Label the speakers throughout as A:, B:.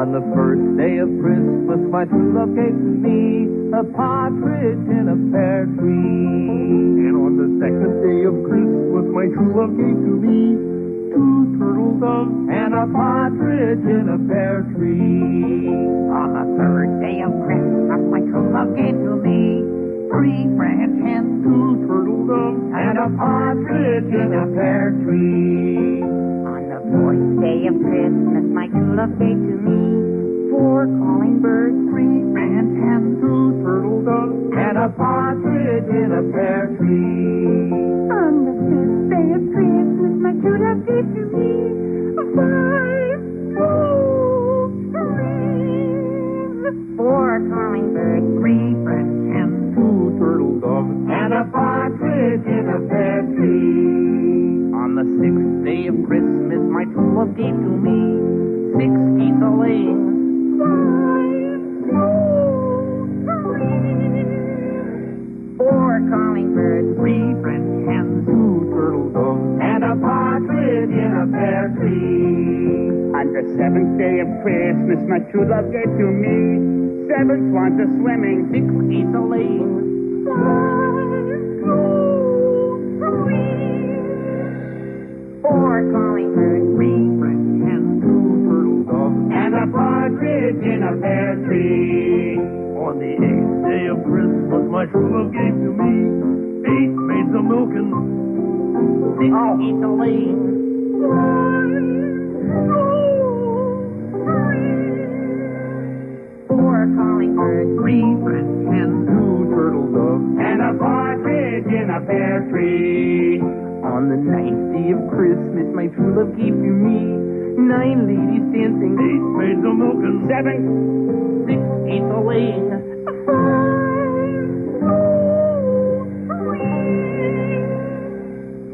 A: On the first day of Christmas, my true love gave to me a partridge in a pear tree.
B: And on the second day of Christmas, my true love gave to me 2 turtle doves
A: and a partridge in a pear tree.
C: On the third day of Christmas, my true love gave to me 3 French hens,
B: 2 turtle doves
A: and a partridge in a pear tree.
C: On the fourth day of Christmas, my true love gave to me 4 calling birds, 3 French hens,
B: 2 turtle doves
A: and a partridge in a pear tree.
C: On the fifth day of Christmas, my true love gave to me 5 goldrings, 4 calling birds, 3 French hens,
B: 2 turtle doves
A: and a partridge in a pear tree.
D: On the 6th day of Christmas, my true love gave to me 6 geese a-laying, 4 calling birds, 3 French hens,
B: 2 turtle doves
A: and a partridge in a pear tree.
D: On the 7th day of Christmas, my true love gave to me 7 swans a-swimming, 6 geese a-laying, 4 calling birds, 3 French hens,
B: 2 turtle doves
A: And a partridge in a pear tree.
B: On the 8th day of Christmas, my true love gave to me 8 maids a milking
D: 6 geese a-laying, 4 calling birds, 3 French hens,
B: 2 turtle doves
A: And a partridge in a pear tree.
D: On the 9th day of Christmas, my true love gave to me 9 ladies dancing,
B: 8 maids a milking
D: 7, 6 geese a-laying,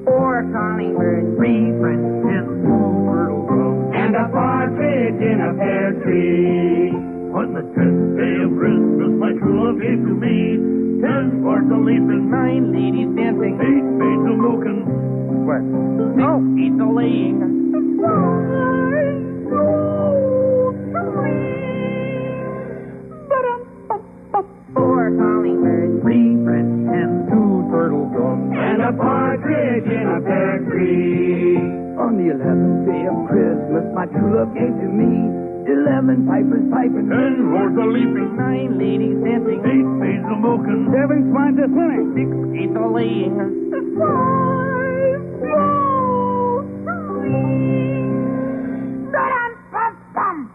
D: 4 calling birds, 3 French hens,
B: 2 turtle doves
A: And a partridge in a pear tree.
B: On the 10th day of Christmas, my true love gave to me 10 birds a leaping
D: 9 ladies dancing,
B: 8 maids a milking
D: 6 geese a-laying, 4 calling birds, 3 French hens,
B: 2 turtle doves
A: And a partridge in a pear tree.
D: On the 11th day of Christmas, my true love gave to me 11 pipers piping,
B: 10 lords a leaping
D: 9 ladies dancing,
B: 8 maids a milking
D: 7 swans a-swimming, 6 geese a-laying,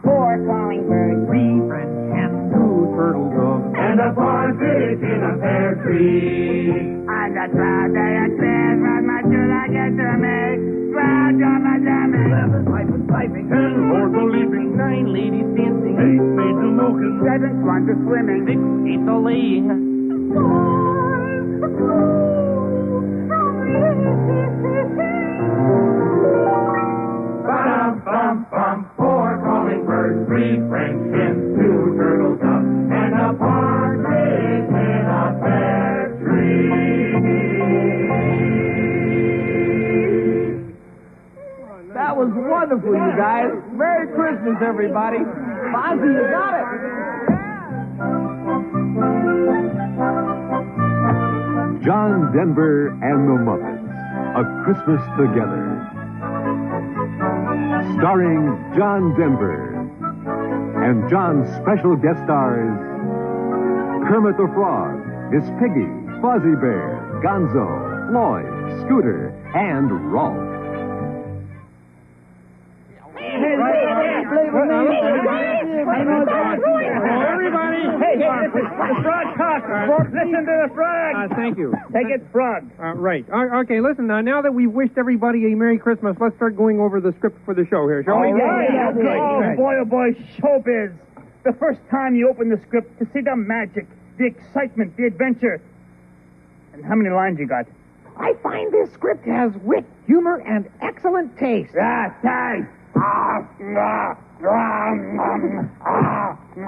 D: 4 calling birds, 3 French hens,
B: 2 turtle doves
A: And a partridge in a pear tree.
D: On the 12th day of Christmas, my true love gave to me 12 drummers drumming, 11 pipers piping,
B: 10 lords a leaping
D: 9 ladies dancing,
B: 8 maids a milking
D: 7 swans a-swimming, 6 geese a-laying,
A: Ba-dum-bum-bum, 4 calling birds, 3 French hens, 2 turtle doves, and a partridge in a pear tree.
D: That was wonderful, you guys. Merry Christmas, everybody. Fonzie, you got it.
E: John Denver and the Muppets, A Christmas Together. Starring John Denver. And John's special guest stars, Kermit the Frog, Miss Piggy, Fozzie Bear, Gonzo, Floyd, Scooter, and Rolf.
F: Everybody! Hey, the frog talk. Listen to the frog.
G: Thank you.
F: Take it, frog.
G: Right. Okay, listen, now that we've wished everybody a Merry Christmas, let's start going over the script for the show here, shall we?
F: Oh, boy, showbiz. The first time you open the script to see the magic, the excitement, the adventure. And how many lines you got?
H: I find this script has wit, humor, and excellent taste.
A: Taste.
I: Hey,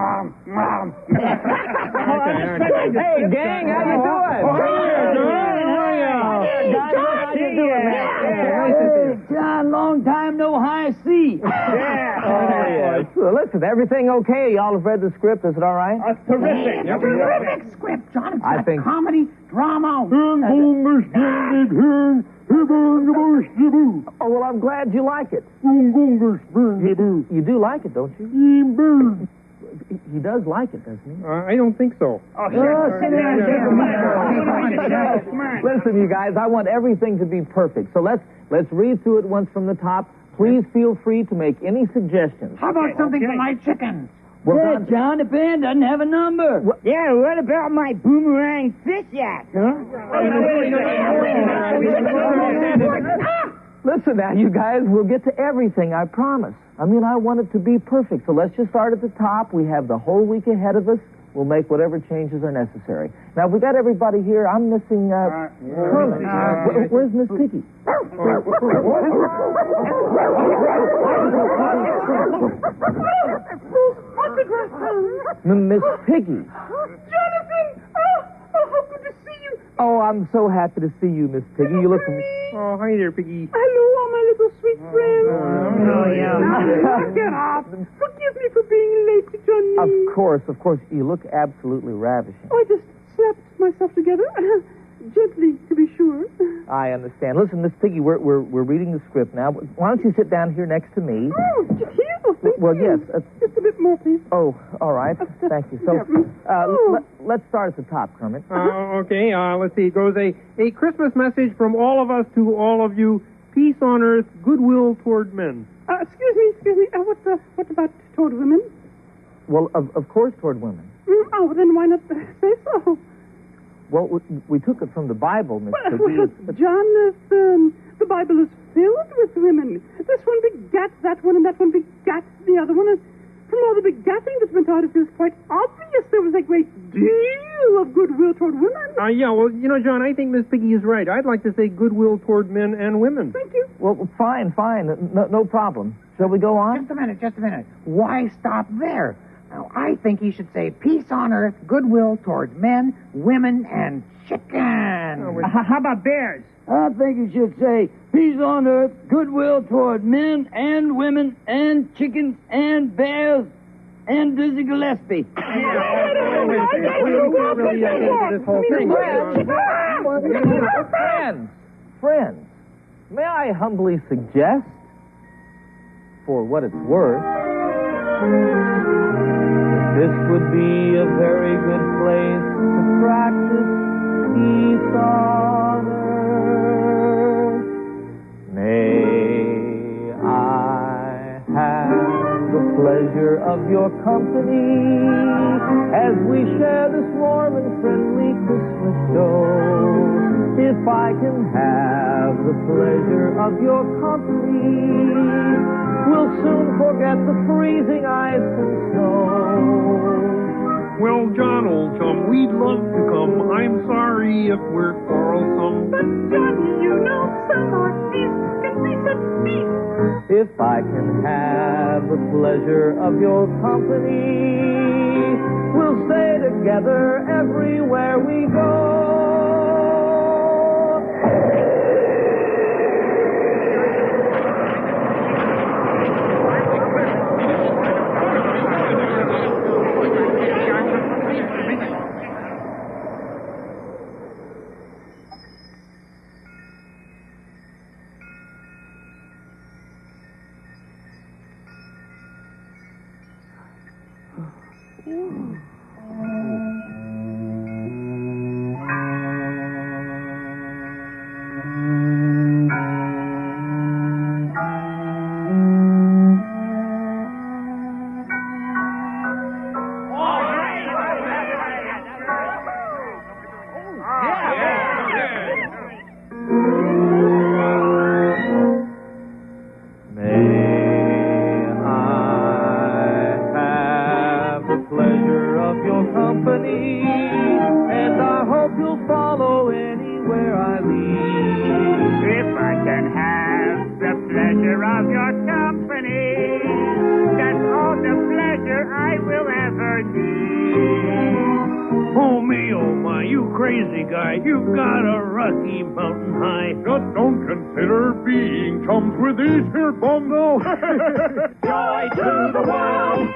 I: gang, how you doing?
J: John, long time no high C.
I: So listen, everything okay? Y'all have read the script. Is it all right?
F: Terrific.
H: Terrific script, John. It's
I: I
H: got
I: think-
H: comedy, drama.
I: Oh, well, I'm glad you like it. You do like it, don't you? He does like it, doesn't he?
G: I don't think so.
F: Oh, sure.
I: Listen, you guys, I want everything to be perfect. So let's read through it once from the top. Please feel free to make any suggestions.
H: How about something for my chickens?
I: Well,
J: John, the band doesn't have a number.
D: Yeah, what about my boomerang fish yak, huh?
I: listen now, you guys, we'll get to everything, I promise. I mean, I want it to be perfect. So let's just start at the top. We have the whole week ahead of us. We'll make whatever changes are necessary. Now, we got everybody here. I'm missing Kermit. Where's Miss Piggy? Miss Piggy.
H: Jonathan! Oh, how good to see you.
I: Oh, I'm so happy to see you, Miss Piggy. You look...
G: Oh, hi there, Piggy.
H: Hello, my little sweet friend. Get up. Forgive me for being late, Johnny.
I: Of course. You look absolutely ravishing.
H: I just slapped myself together. Gently, to be sure.
I: I understand. Listen, Miss Piggy, we're reading the script now. Why don't you sit down here next to me?
H: Oh, just here? Oh, thank
I: Well,
H: you.
I: yes.
H: Just a bit more, please.
I: Oh, all right. Thank you. So, let's start at the top, Kermit.
G: Okay, let's see. It goes a Christmas message from all of us to all of you. Peace on earth, goodwill toward men.
H: Excuse me. What about toward women?
I: Well, of course, toward women.
H: Oh, then why not say so?
I: Well, we took it from the Bible, Miss Piggy.
H: Well, John, the Bible is filled with women. This one begat that one, and that one begat the other one. And from all the begatting that's been taught, it feels quite obvious there was a great deal of goodwill toward women.
G: Yeah, well, John, I think Miss Piggy is right. I'd like to say goodwill toward men and women.
H: Thank you.
I: Well, fine. No problem. Shall we go on?
H: Just a minute. Why stop there? Now, I think he should say peace on earth, goodwill towards men, women, and chickens.
F: How about bears?
J: I think you should say peace on earth, goodwill toward men and women and chickens and bears and Dizzy Gillespie.
I: Friends, may I humbly suggest, for what it's worth, this would be a very good place to practice peace on earth. May I have the pleasure of your company as we share this warm and friendly Christmas show. If I can have the pleasure of your company, we'll soon forget the freezing ice and snow.
G: Well, John, old chum, we'd love to come. I'm sorry if we're quarrelsome.
H: But, Johnny, some artists can be such peace.
I: If I can have the pleasure of your company, we'll stay together everywhere we go.
D: Of your company, that's all the pleasure I will ever
B: Oh me, oh my, you crazy guy. You've got a Rocky Mountain High.
A: Just don't consider being chums with these here bungles. Joy to the world.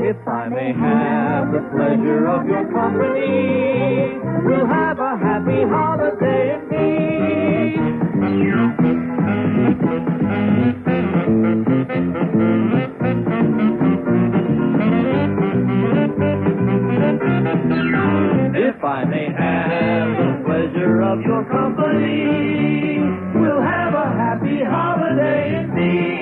I: If I may have the pleasure of your company, we'll have a happy holiday indeed. If I may have the pleasure of your company, we'll have a happy holiday indeed.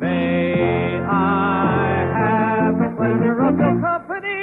I: May I have the pleasure of your company?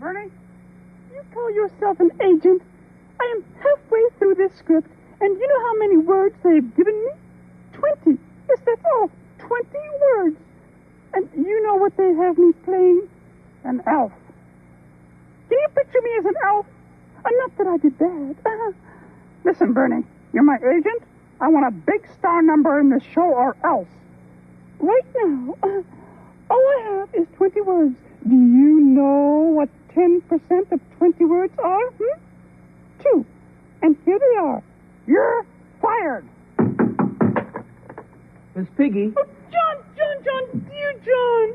H: Bernie, you call yourself an agent? I am halfway through this script, and you know how many words they've given me? 20. Yes, that's all. 20 words. And you know what they have me playing? An elf. Can you picture me as an elf? Not that I did bad. Listen, Bernie, you're my agent. I want a big star number in the show or else. Right now, all I have is 20 words. Do you know what 10% of 20 words are? 2. And here they are. You're fired.
I: Miss Piggy.
H: Oh, John, dear John.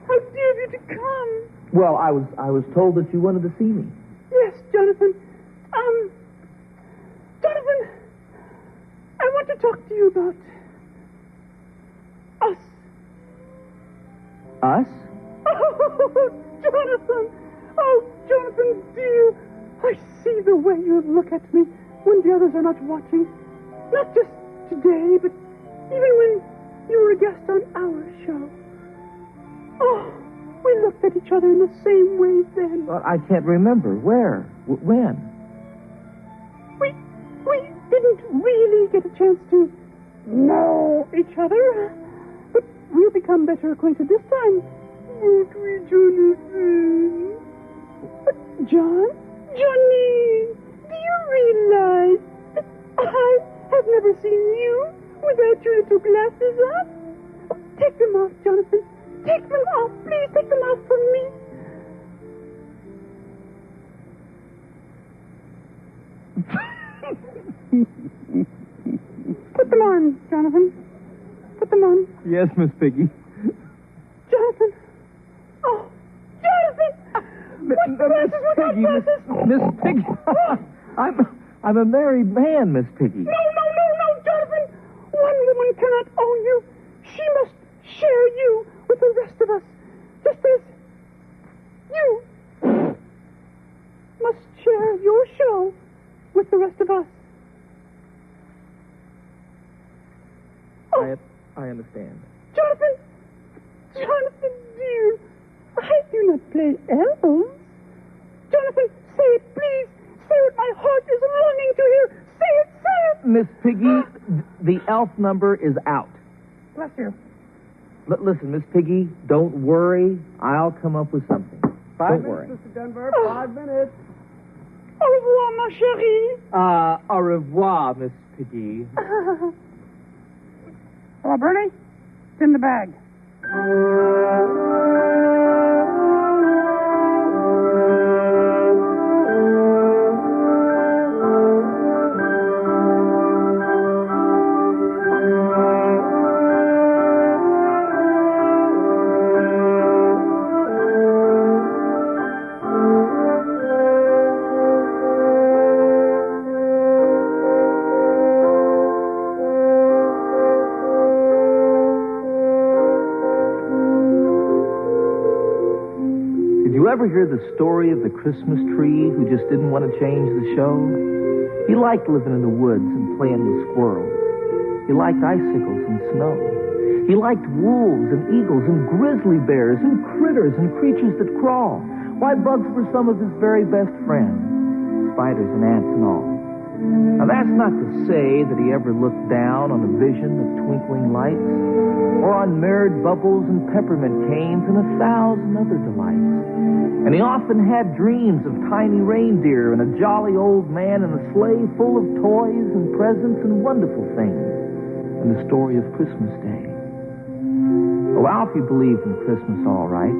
H: How dare you to come?
I: Well, I was told that you wanted to see me.
H: Yes, Jonathan. Jonathan, I want to talk to you about us.
I: Us?
H: Oh, Jonathan. Oh, Jonathan, dear. I see the way you look at me when the others are not watching. Not just today, but even when you were a guest on our show. Oh, we looked at each other in the same way then.
I: Well, I can't remember. Where? When?
H: We didn't really get a chance to know each other, but we'll become better acquainted this time. won't we, Jonathan? But John, Johnny, do you realize that I have never seen you without your little glasses on? Oh, take them off, Jonathan. Take them off. Please take them off for me. Put them on, Jonathan. Put them on.
I: Yes, Miss Piggy.
H: Jonathan. Oh, Jonathan! What glasses? What
I: Piggy,
H: glasses?
I: Miss Piggy. I'm a married man, Miss Piggy.
H: No, Jonathan. One woman cannot own you. She must share you with the rest of us. Just as you must share your show with the rest of us. Oh,
I: I understand.
H: Jonathan, dear, I do not play elves. Jonathan, say it, please. Say what my heart is longing to hear. Say it.
I: Miss Piggy, the elf number is out.
H: Bless you.
I: Listen, Miss Piggy, don't worry. I'll come up with something. Don't worry.
G: Mr. Denver. 5 minutes.
H: Au revoir, ma chérie.
I: Au revoir, Miss Piggy.
H: Hello, Bernie. It's in the bag.
I: Ever hear the story of the Christmas tree who just didn't want to change the show? He liked living in the woods and playing with squirrels. He liked icicles and snow. He liked wolves and eagles and grizzly bears and critters and creatures that crawl. Why, bugs were some of his very best friends, spiders and ants and all. Now, that's not to say that he ever looked down on a vision of twinkling lights or on mirrored bubbles and peppermint canes and 1,000 other delights. And he often had dreams of tiny reindeer and a jolly old man in a sleigh full of toys and presents and wonderful things, and the story of Christmas Day. Oh, Alfie believed in Christmas all right.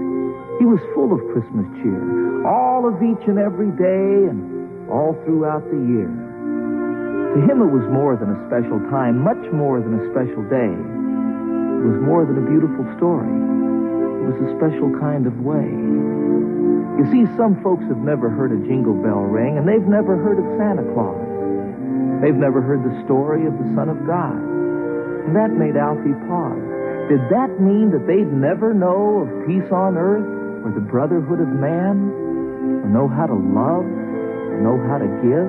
I: He was full of Christmas cheer, all of each and every day and all throughout the year. To him it was more than a special time, much more than a special day. It was more than a beautiful story. It was a special kind of way. You see, some folks have never heard a jingle bell ring, and they've never heard of Santa Claus. They've never heard the story of the Son of God. And that made Alfie pause. Did that mean that they'd never know of peace on earth, or the brotherhood of man, or know how to love, or know how to give?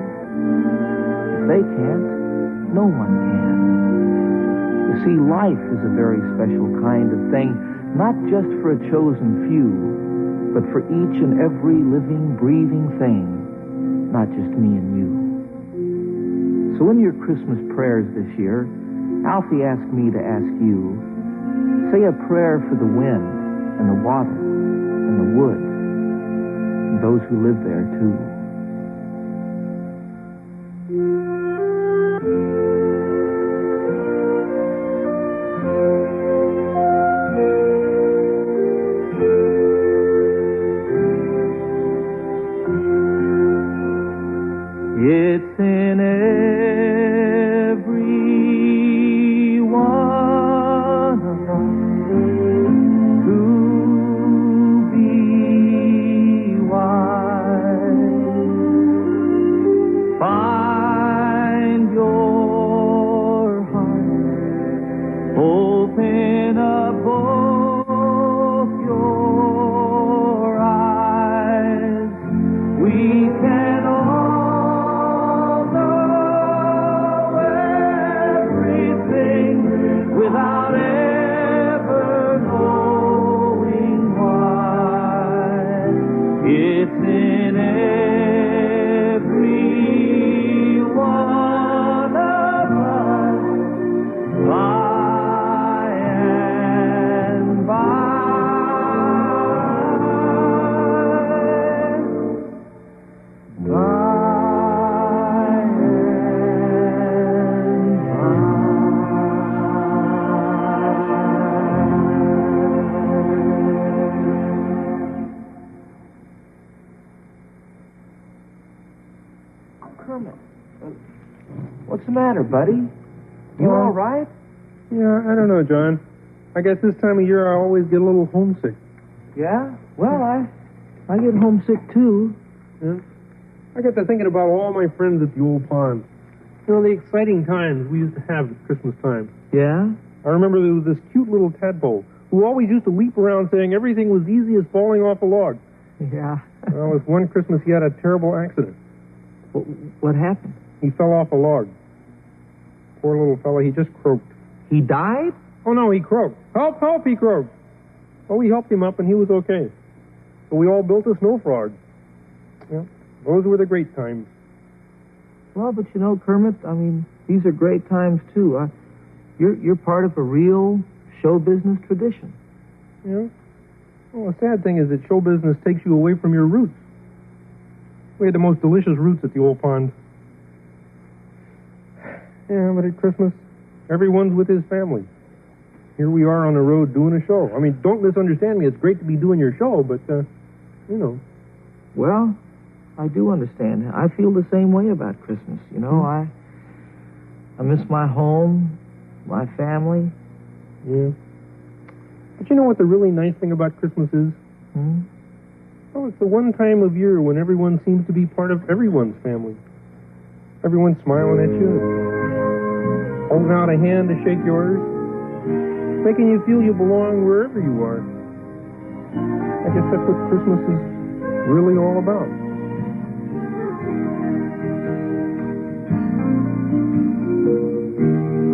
I: If they can't, no one can. You see, life is a very special kind of thing, not just for a chosen few, but for each and every living, breathing thing, not just me and you. So in your Christmas prayers this year, Alfie asked me to ask you, say a prayer for the wind and the water and the wood and those who live there too. It's in every one of us to be wise. Find your heart, open up both your eyes. We can all without ever knowing why. It's in every one of us, by and the matter, buddy? You all right?
G: Yeah, I don't know, John. I guess this time of year I always get a little homesick.
I: Yeah? Well, I get homesick, too.
G: Yeah. I got to thinking about all my friends at the old pond. You know, the exciting times we used to have at Christmas time.
I: Yeah?
G: I remember there was this cute little tadpole who always used to leap around saying everything was easy as falling off a log.
I: Yeah.
G: Well, this one Christmas he had a terrible accident.
I: What happened?
G: He fell off a log. Poor little fellow, he just croaked.
I: He died?
G: Oh, no, he croaked. Help, help, he croaked. Oh, we helped him up, and he was okay. So we all built a snow frog. Yeah, those were the great times.
I: Well, but you know, Kermit, I mean, these are great times, too. You're part of a real show business tradition.
G: Yeah? Well, the sad thing is that show business takes you away from your roots. We had the most delicious roots at the old pond. Yeah, but at Christmas, everyone's with his family. Here we are on the road doing a show. I mean, don't misunderstand me. It's great to be doing your show, but, you know.
I: Well, I do understand. I feel the same way about Christmas. You know, I miss my home, my family.
G: Yeah. But you know what the really nice thing about Christmas is? Oh, it's the one time of year when everyone seems to be part of everyone's family. Everyone's smiling at you, holding out a hand to shake yours, making you feel you belong wherever you are. I guess that's what Christmas is really all about.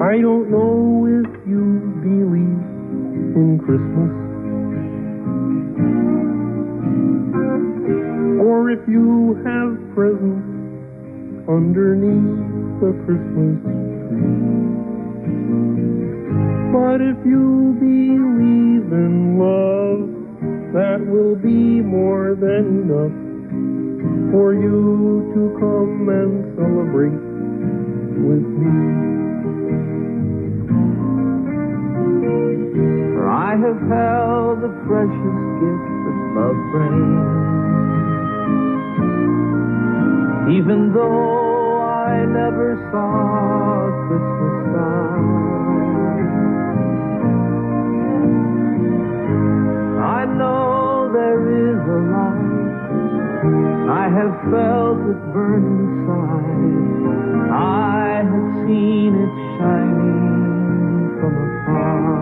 G: I don't know if you believe in Christmas, or if you have presents underneath the Christmas tree. But if you believe in love, that will be more than enough for you to come and celebrate with me.
I: For I have held the precious gift that love brings, even though I never saw a Christmas star. I know there is a light, I have felt it burn inside, I have seen it shining from afar.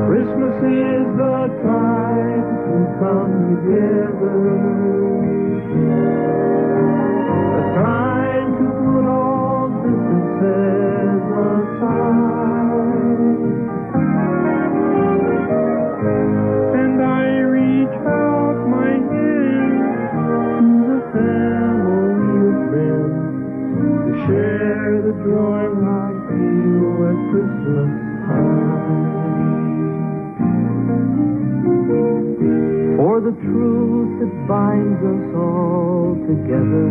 I: Christmas is the time to come together, the time to put all differences aside. And I reach out my hand to the family of men to share the joy I feel at Christmas time. For the truth that binds us all together,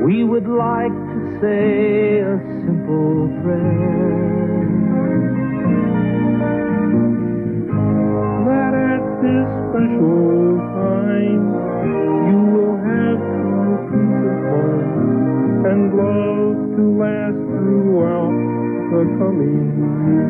I: we would like to say a simple prayer,
G: That at this special time you will have true peace of mind and love to last throughout the coming year.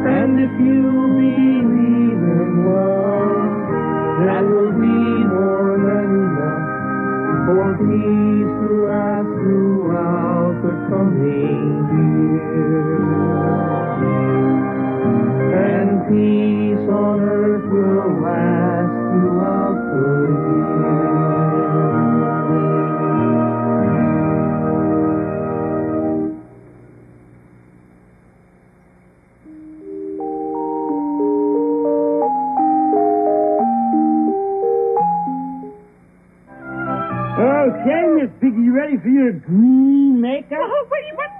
G: And if you believe in love, that will be more than enough for peace to last throughout the coming year. And peace on earth will last throughout the year.
F: Okay, Miss Piggy, you ready for your green makeup?
H: Oh, wait, what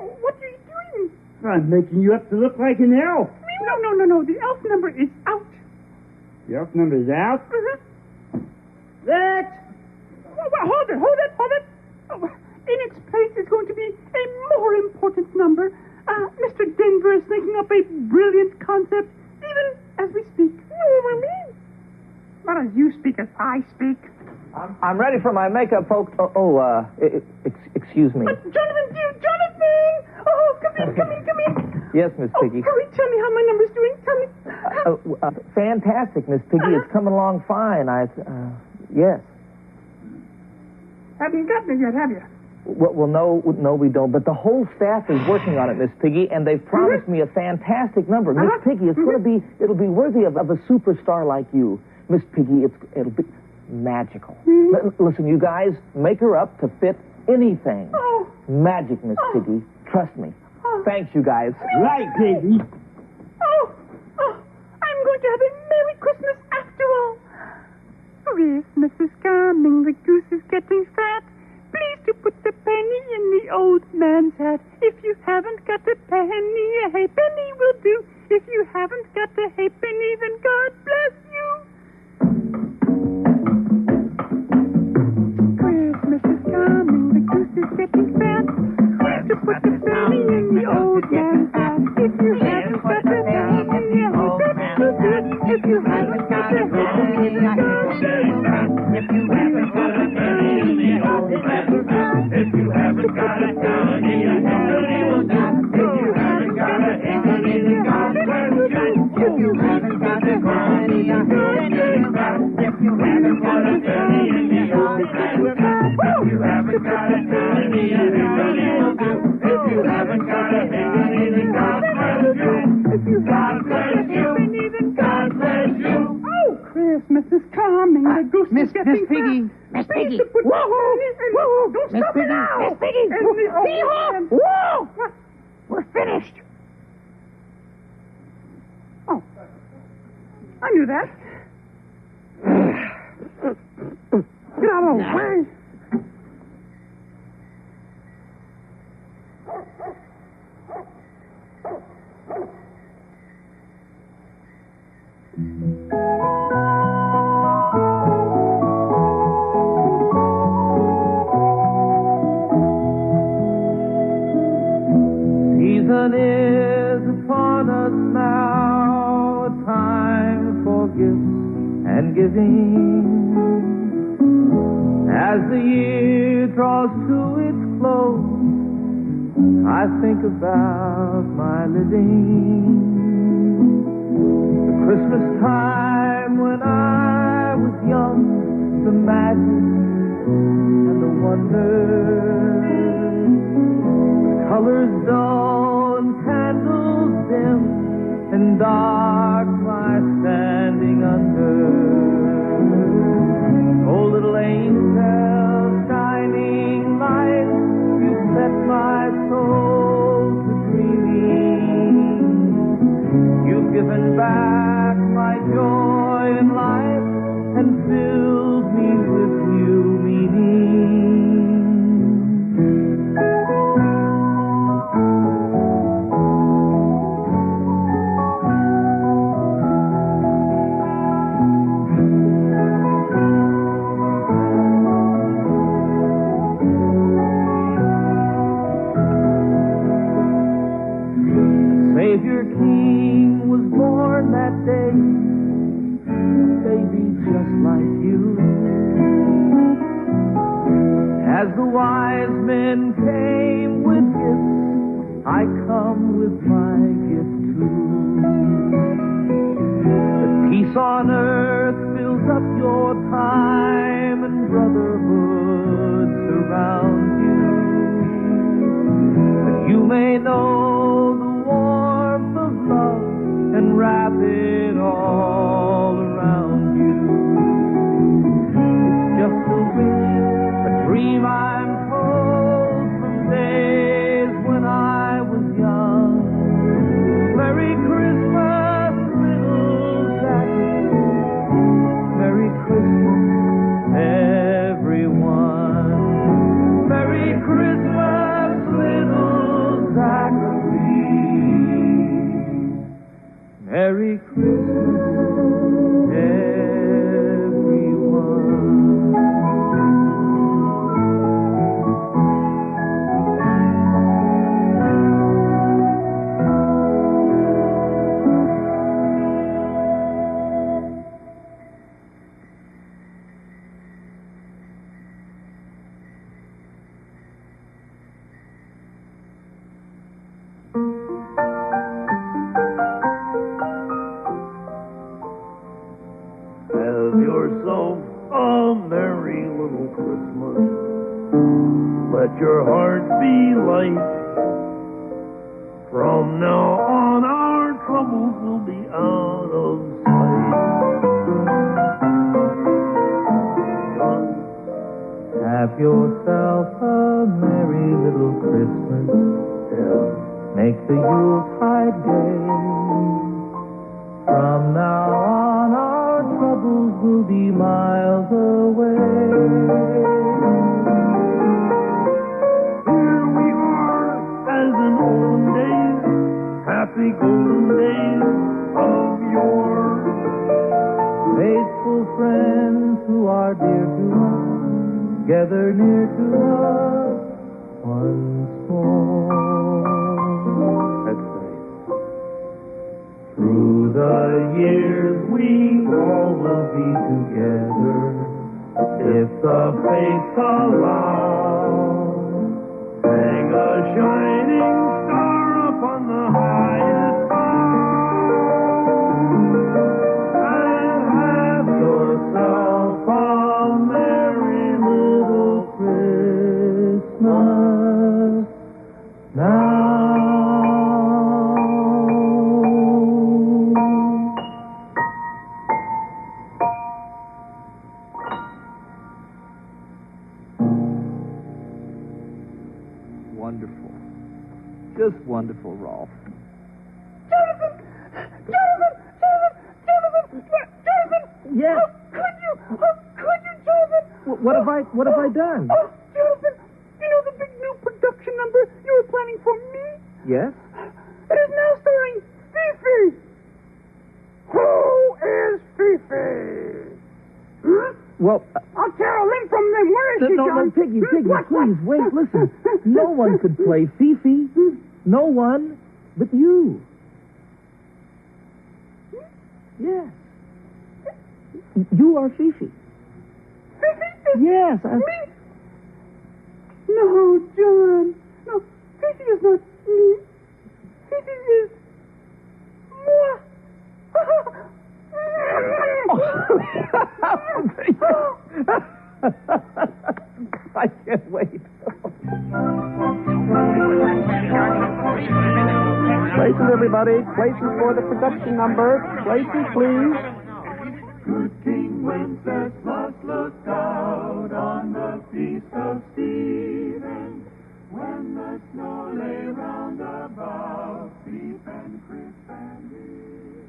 H: are you doing?
F: I'm making you up to look like an elf.
H: Me, no, the elf number is out.
F: The elf number's out?
H: Rex! Hold it. Oh, in its place is going to be a more important number. Mr. Denver is thinking up a brilliant concept, even as we speak. Not as you speak, as I speak.
I: I'm ready for my makeup, folks. Excuse me.
H: But Jonathan, dear Jonathan! Oh, come in.
I: Yes, Miss Piggy.
H: Hurry, tell me how my number's doing. Tell me.
I: Fantastic, Miss Piggy. It's coming along fine. Yes.
H: Haven't gotten it yet, have you?
I: Well, no, we don't. But the whole staff is working on it, Miss Piggy, and they've promised me a fantastic number. Miss Piggy, it'll be worthy of a superstar like you. Miss Piggy, it'll be magical. Listen, you guys, make her up to fit anything.
H: Oh.
I: Magic, Miss Piggy. Trust me. Thanks, you guys.
F: Right, Piggy.
H: Oh, I'm going to have a Merry Christmas after all. Christmas is coming, the goose is getting fat. Please to put the penny in the old man's hat. If you haven't got a penny, a halfpenny will do. If you haven't got a halfpenny, then God bless you. Christmas is coming, the goose is getting fat. Please to put the penny in the old man's hat. If you haven't got a penny, a halfpenny will do. If you haven't got a halfpenny, then God bless you.
A: If you haven't got a penny in the old man's hat, if you haven't got a penny, a halfpenny will do. If you haven't got a halfpenny, then God bless you. If you haven't got a penny, a halfpenny will do. If you haven't got a penny in the old man's hat, if you haven't got a penny, a halfpenny will do. If you haven't got a penny, then God bless you. If you God bless you, then God bless you.
H: Oh, Christmas is coming. The goose is getting fat.
C: Miss Piggy.
H: Whoa! Don't stop me now!
C: Miss Piggy! Whoa! We're finished.
H: Oh, I knew that. Get out of the way.
I: Season is upon us now, a time for gifts and giving. As the year draws to its close, I think about my living. The Christmas time when I was young, the magic and the wonder, colors dull and candles dim, and dark my standing under. Oh, little angel, shining light, you set my soul to dreaming. You've given back my joy in life and filled me with new meaning. Savior King was born that day, a baby just like you. As the wise men came with gifts, I come with my gift too. The peace on earth fills up your time, and brotherhood surrounds you. That you may know the warmth of love and wrap it all around you. It's just a wish, a dream I'm told from days when I was young. Merry Christmas, little Jack. Merry Christmas, everyone. Merry Christmas, little Zachary. Merry
B: Have yourself a merry little Christmas. Let your heart be light. From now on, our troubles will be out of sight.
I: Have yourself a merry little Christmas. Make the Yuletide gay. From now on, our troubles will be miles away.
B: Here we are, as in olden days, happy golden days of yore.
I: Faithful friends who are dear to us, gather near to us once more.
B: That's right.
I: Through the years we all will be together, if the fates allow.
B: Hang a shining star upon the highest bough, and have
I: Yourself a merry little Christmas now.
K: Wonderful. Just wonderful, Rolf.
H: Jonathan!
K: Yes.
H: How could you, Jonathan?
K: What have I done?
H: Oh, Jonathan, you know the big new production number you were planning for me?
K: Yes.
H: It is now starring Fifi. Who is Fifi? Huh?
K: Well,
H: I'll tear a limb from them. Where is she,
K: no,
H: John?
K: Piggy,
H: What?
K: please, wait, listen. No one could play Fifi. No one but you. Yes. You are Fifi.
H: Fifi is
K: Yes.
H: me? No, John. No, Fifi is not me. Fifi is moi.
K: I can't wait.
L: Places, everybody. Places for the production number. Places, please.
A: Good King Wenceslas looked out on the feast of Stephen, when the snow lay round about, deep and crisp and deep.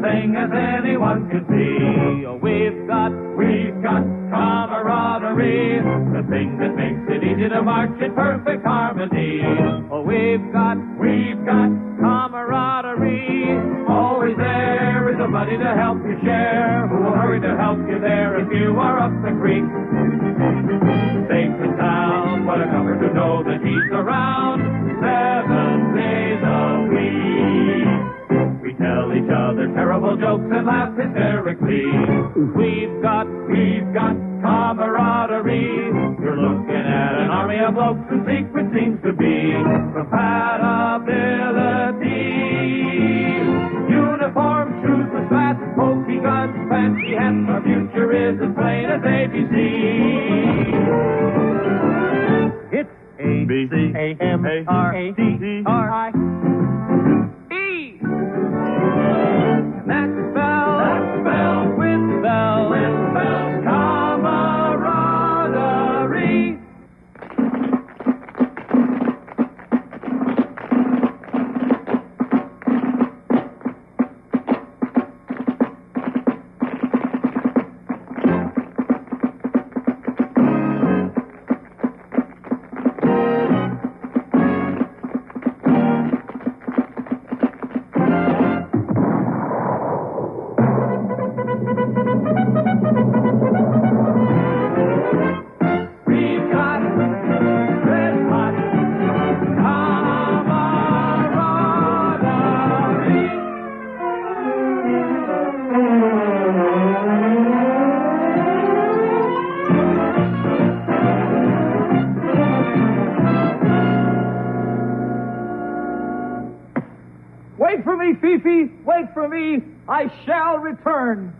M: thing as anyone can see. Oh, we've got camaraderie, the thing that makes it easy to march in perfect harmony. Oh, we've got camaraderie. Always there is a buddy ready to help you share, who will hurry to help you there if you are up the creek. Safe and sound, what a comfort to know that he's around 7 days a week. We tell each other terrible jokes and laugh hysterically. We've got camaraderie. You're looking at an army of blokes whose secret seems to be compatibility. Uniform, shoes, the spats, pokey guns, fancy hats. Our future is as plain as ABC.
A: It's A-B-C-A-M-A-R-D-R-I.
M: That's Bell with Bell's camaraderie.
K: Wait for me, Fifi. Wait for me. I shall return.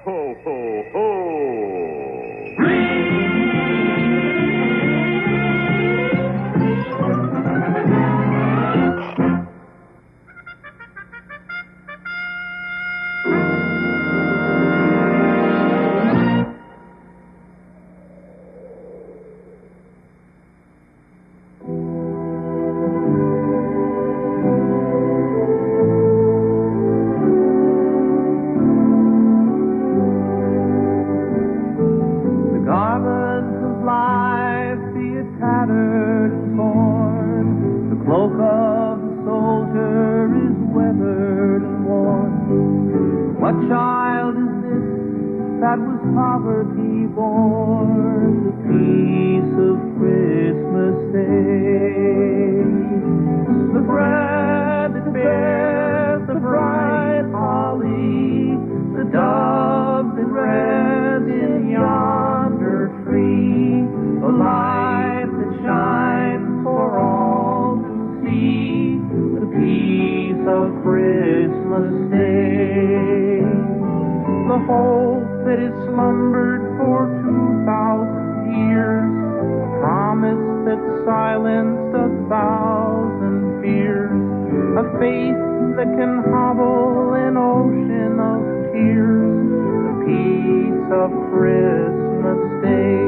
A: Ho, ho, ho.
I: is weathered and worn. What child is this that was poverty born? The peace of Christmas Day. The bread that bears the bright holly, the dove that rests in yonder tree, the light that shines for all to see, the peace of Christmas Day. The hope that has slumbered for 2,000 years, a promise that silenced 1,000 fears, a faith that can hobble an ocean of tears, the peace of Christmas Day.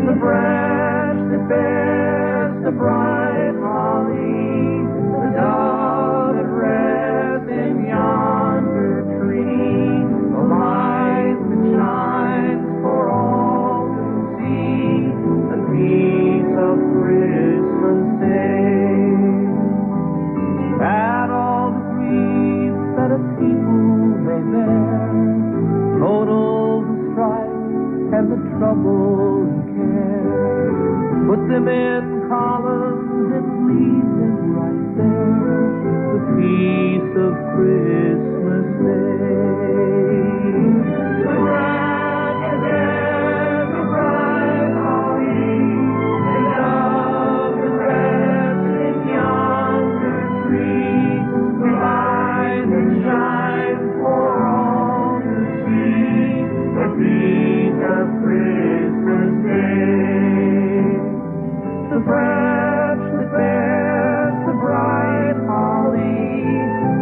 I: The branch that bears the bright holly, the dove that rests in yonder tree, the light that shines for all to see, the peace of Christmas Day. At all the grief that a people may bear, total the strife and the trouble and care, put them in columns and leave them right there, the peace of Christmas Day. The branch that bears the bright holly, the dove that rests in yonder tree, the light that shines for all to see, the peace of Christmas Day. The branch that bears the bright holly,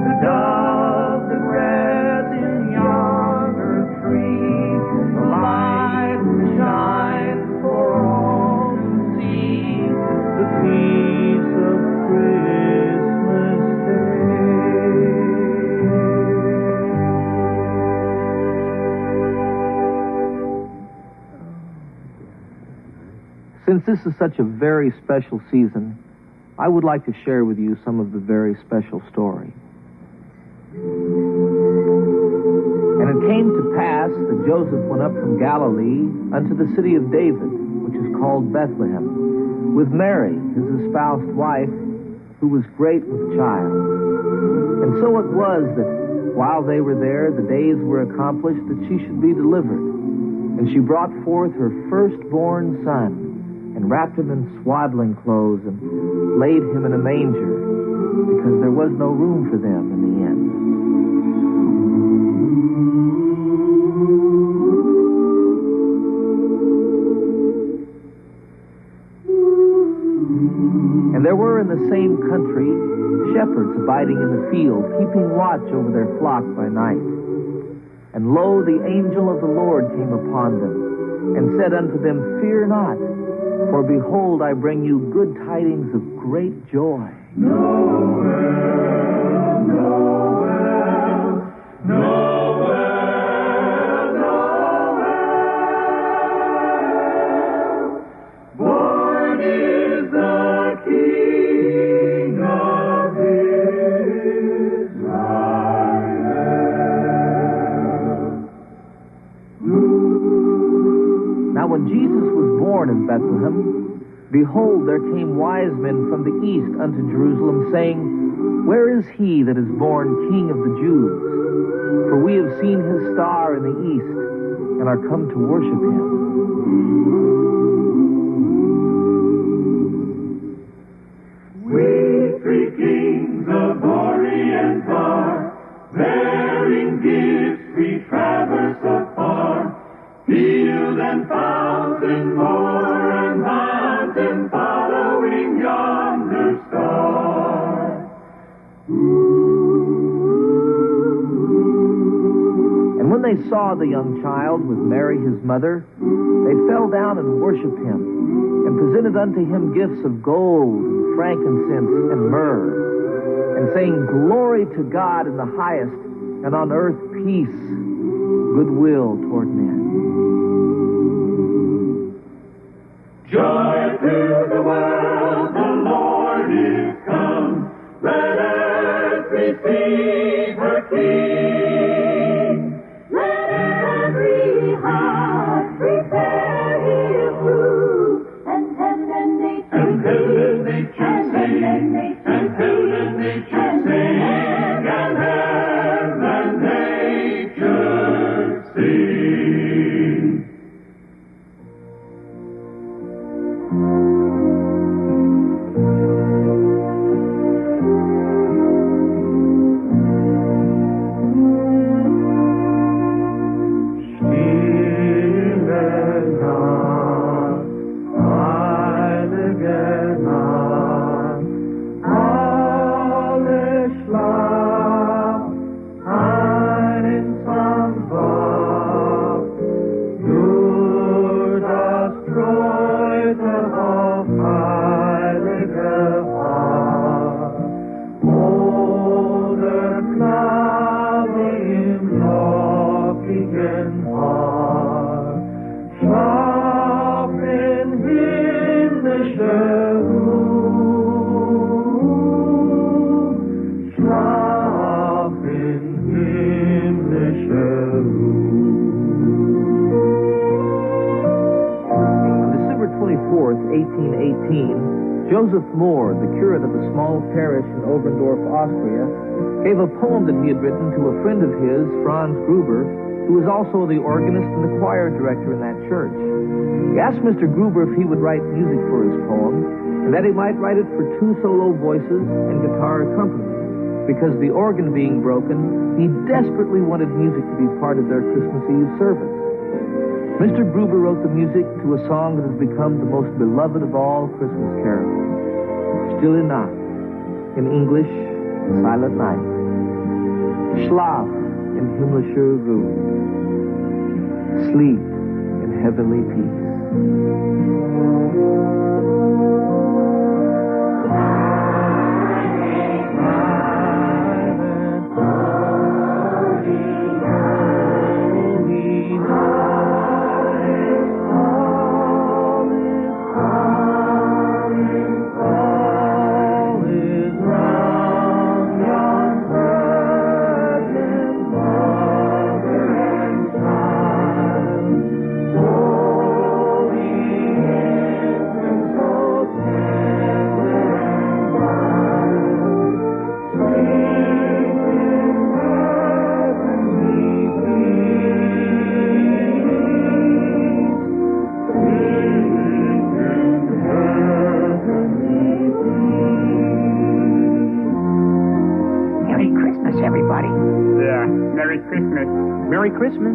I: the dove that rests in yonder tree, the light that shines for all to see, the peace of Christmas Day. Since this is such a very special season, I would like to share with you some of the very special story. And it came to pass that Joseph went up from Galilee unto the city of David, which is called Bethlehem, with Mary, his espoused wife, who was great with child. And so it was that while they were there, the days were accomplished that she should be delivered. And she brought forth her firstborn son, and wrapped him in swaddling clothes, and laid him in a manger, because there was no room for them in the inn. And there were in the same country shepherds abiding in the field, keeping watch over their flock by night. And lo, the angel of the Lord came upon them, and said unto them, Fear not, for behold, I bring you good tidings of great joy.
A: Noel, Noel, Noel, Noel. Born is the King of Israel.
I: Now when Jesus was born in Bethlehem, behold, there came wise men from the east unto Jerusalem, saying, Where is he that is born King of the Jews? For we have seen his star in the east, and are come to worship him.
A: We three kings of Orient are, bearing gifts we traverse afar, field and fountain, moor and mountain, following yonder star.
I: And when they saw the young child with Mary his mother, they fell down and worshipped him, and presented unto him gifts of gold, and frankincense, and myrrh, and saying, Glory to God in the highest, and on earth peace, goodwill toward men.
A: Joy to the world, the Lord is come. Let receive her King. Let every heart prepare his room, and heaven and nature sing, and heaven and nature sing, and heaven and nature sing.
I: Joseph Moore, the curate of a small parish in Oberndorf, Austria, gave a poem that he had written to a friend of his, Franz Gruber, who was also the organist and the choir director in that church. He asked Mr. Gruber if he would write music for his poem, and that he might write it for 2 solo voices and guitar accompaniment, because the organ being broken, he desperately wanted music to be part of their Christmas Eve service. Mr. Gruber wrote the music to a song that has become the most beloved of all Christmas carols, Stille Nacht, in English, Silent Night. Schlaf in himmlischer Ruhe. Sleep in heavenly peace.
F: Merry Christmas.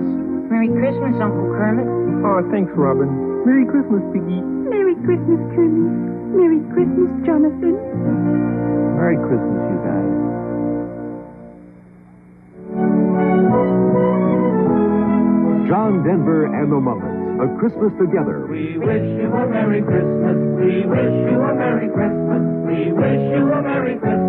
C: Merry Christmas, Uncle Kermit.
G: Oh, thanks, Robin. Merry Christmas, Piggy.
H: Merry Christmas, Kermit. Merry Christmas, Jonathan.
I: Merry Christmas, you guys.
E: John Denver and the Muppets, A Christmas Together.
A: We wish you a Merry Christmas. We wish you a Merry Christmas. We wish you a Merry Christmas.